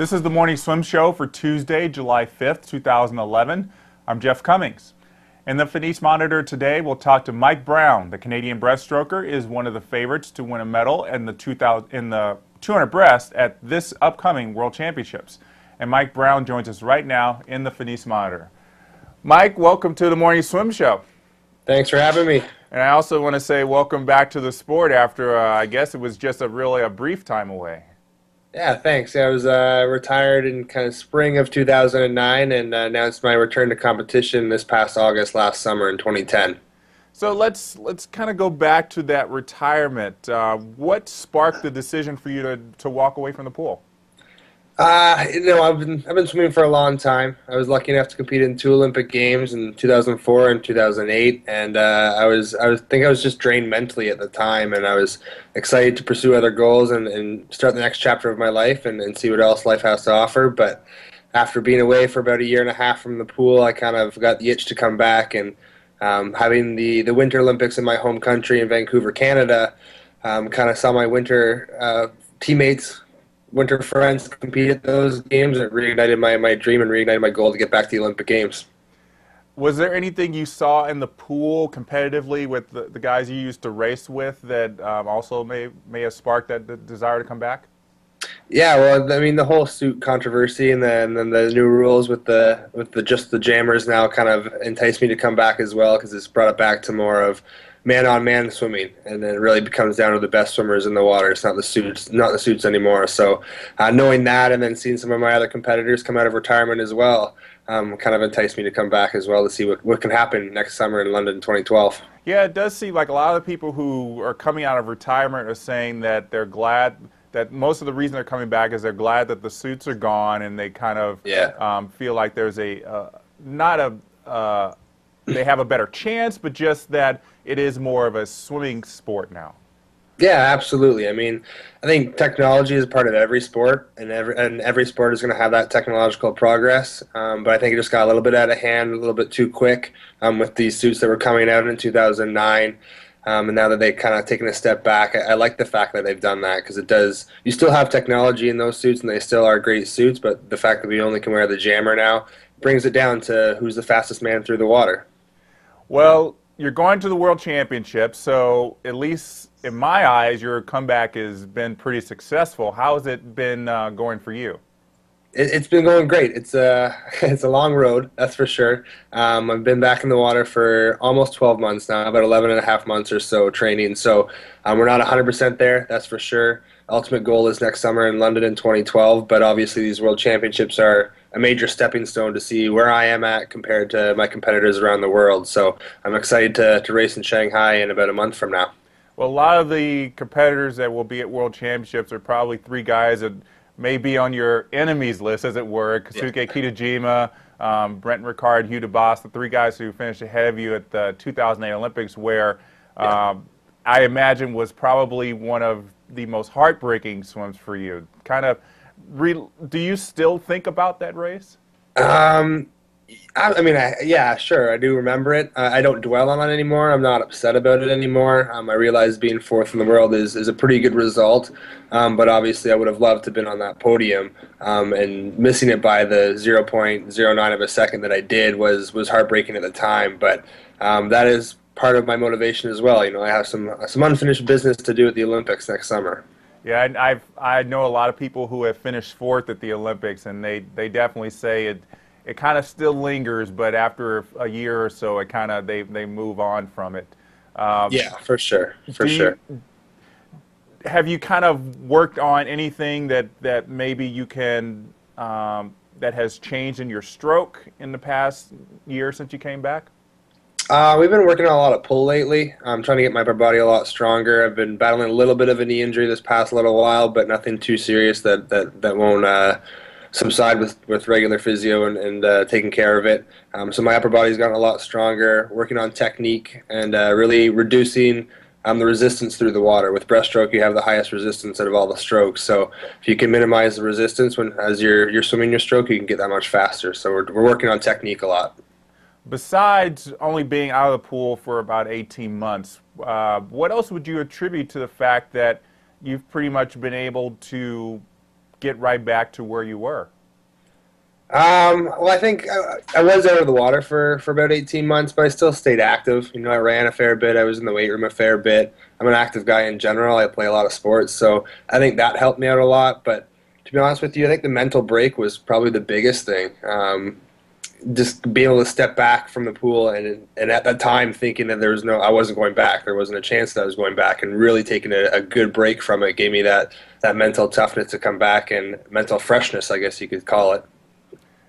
This is the Morning Swim Show for Tuesday, July 5th, 2011. I'm Jeff Cummings. In the Finis Monitor today, we'll talk to Mike Brown. The Canadian breaststroker is one of the favorites to win a medal in the 200 breast at this upcoming World Championships. And Mike Brown joins us right now in the Finis Monitor. Mike, welcome to the Morning Swim Show. Thanks for having me. And I also want to say welcome back to the sport after, I guess it was just really a brief time away. Yeah, thanks. I was retired in kind of spring of 2009 and announced my return to competition this past August last summer in 2010. So let's kind of go back to that retirement. What sparked the decision for you to walk away from the pool? I've been swimming for a long time. I was lucky enough to compete in 2 Olympic Games in 2004 and 2008, and I think I was just drained mentally at the time, and I was excited to pursue other goals and start the next chapter of my life and see what else life has to offer. But after being away for about a year and a half from the pool, I kind of got the itch to come back, and having the Winter Olympics in my home country in Vancouver, Canada, kind of saw my winter teammates, winter friends compete at those games, and it reignited my dream and reignited my goal to get back to the Olympic Games. Was there anything you saw in the pool competitively with the guys you used to race with that also may have sparked that desire to come back? Yeah, well, I mean, the whole suit controversy and then the new rules with just the jammers now kind of enticed me to come back as well, because it's brought it back to more of man-on-man swimming, and then it really becomes down to the best swimmers in the water. It's not the suits anymore. So knowing that, and then seeing some of my other competitors come out of retirement as well, kind of enticed me to come back as well to see what can happen next summer in London 2012. Yeah, it does seem like a lot of the people who are coming out of retirement are saying that they're glad that most of the reason they're coming back is they're glad that the suits are gone, and they kind of feel like there's they have a better chance, but just that it is more of a swimming sport now. Yeah, absolutely. I mean, I think technology is part of every sport, and every sport is going to have that technological progress. But I think it just got a little bit out of hand, a little bit too quick with these suits that were coming out in 2009. And now that they've kind of taken a step back, I like the fact that they've done that, because it does. You still have technology in those suits, and they still are great suits. But the fact that we only can wear the jammer now brings it down to who's the fastest man through the water. Well, you're going to the World Championships, so at least in my eyes, your comeback has been pretty successful. How has it been going for you? It's been going great. It's a long road, that's for sure. I've been back in the water for almost 12 months now, about 11 and a half months or so training. So we're not 100% there, that's for sure. Ultimate goal is next summer in London in 2012, but obviously these World Championships are a major stepping stone to see where I am at compared to my competitors around the world. So I'm excited to race in Shanghai in about a month from now. Well, a lot of the competitors that will be at World Championships are probably 3 guys that may be on your enemies list, as it were. Keisuke Kitajima, Brent Ricard, Heapos, the 3 guys who finished ahead of you at the 2008 Olympics, where I imagine was probably one of the most heartbreaking swims for you. Do you still think about that race? Yeah, sure, I do remember it. I don't dwell on it anymore. I'm not upset about it anymore. I realize being 4th in the world is a pretty good result, but obviously I would have loved to have been on that podium, and missing it by the 0.09 of a second that I did was heartbreaking at the time, but that is part of my motivation as well. You know, I have some unfinished business to do at the Olympics next summer. Yeah, I know a lot of people who have finished 4th at the Olympics, and they definitely say it kind of still lingers, but after a year or so, it kind of they move on from it. Yeah, for sure, for sure. Have you kind of worked on anything that maybe you can that has changed in your stroke in the past year since you came back? We've been working on a lot of pull lately. I'm trying to get my upper body a lot stronger. I've been battling a little bit of a knee injury this past little while, but nothing too serious that won't subside with regular physio and taking care of it. So my upper body's gotten a lot stronger, working on technique and really reducing the resistance through the water. With breaststroke, you have the highest resistance out of all the strokes. So if you can minimize the resistance as you're swimming your stroke, you can get that much faster. So we're working on technique a lot. Besides only being out of the pool for about 18 months, what else would you attribute to the fact that you've pretty much been able to get right back to where you were? Well, I think I was out of the water for about 18 months, but I still stayed active. You know, I ran a fair bit. I was in the weight room a fair bit. I'm an active guy in general. I play a lot of sports, so I think that helped me out a lot. But to be honest with you, I think the mental break was probably the biggest thing. Just being able to step back from the pool and at that time thinking that I wasn't going back. There wasn't a chance that I was going back, and really taking a good break from it gave me that mental toughness to come back and mental freshness, I guess you could call it.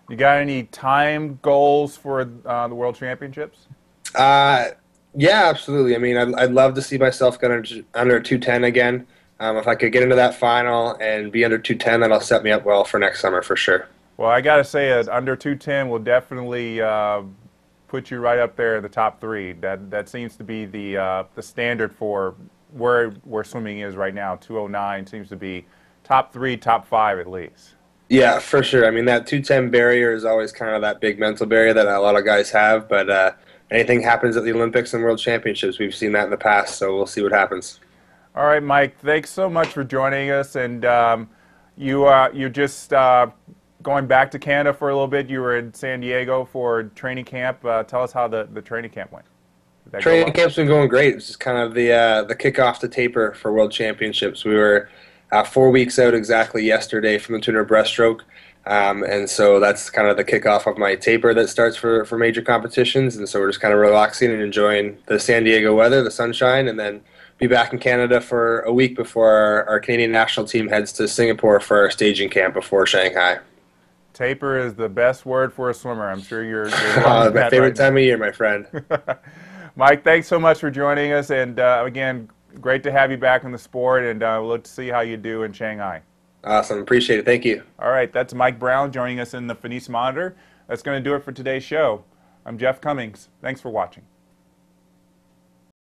You got any time goals for the World Championships? Yeah, absolutely. I mean, I'd love to see myself get under 210 again. If I could get into that final and be under 210, that'll set me up well for next summer for sure. Well, I got to say, under 210 will definitely put you right up there in the top three. That seems to be the standard for where swimming is right now. 209 seems to be top three, top five at least. Yeah, for sure. I mean, that 210 barrier is always kind of that big mental barrier that a lot of guys have, but anything happens at the Olympics and World Championships. We've seen that in the past, so we'll see what happens. All right, Mike, thanks so much for joining us. And you're just going back to Canada for a little bit. You were in San Diego for training camp. Tell us how the training camp went. Training camp's been going great. It's just kind of the kickoff to taper for World Championships. We were 4 weeks out exactly yesterday from the 200 breaststroke. And so that's kind of the kickoff of my taper that starts for major competitions. And so we're just kind of relaxing and enjoying the San Diego weather, the sunshine, and then be back in Canada for a week before our Canadian national team heads to Singapore for our staging camp before Shanghai. Taper is the best word for a swimmer. I'm sure you're my favorite time of year, my friend. Mike, thanks so much for joining us. And again, great to have you back in the sport, and we'll look to see how you do in Shanghai. Awesome. Appreciate it. Thank you. All right. That's Mike Brown joining us in the Finesse Monitor. That's going to do it for today's show. I'm Jeff Cummings. Thanks for watching.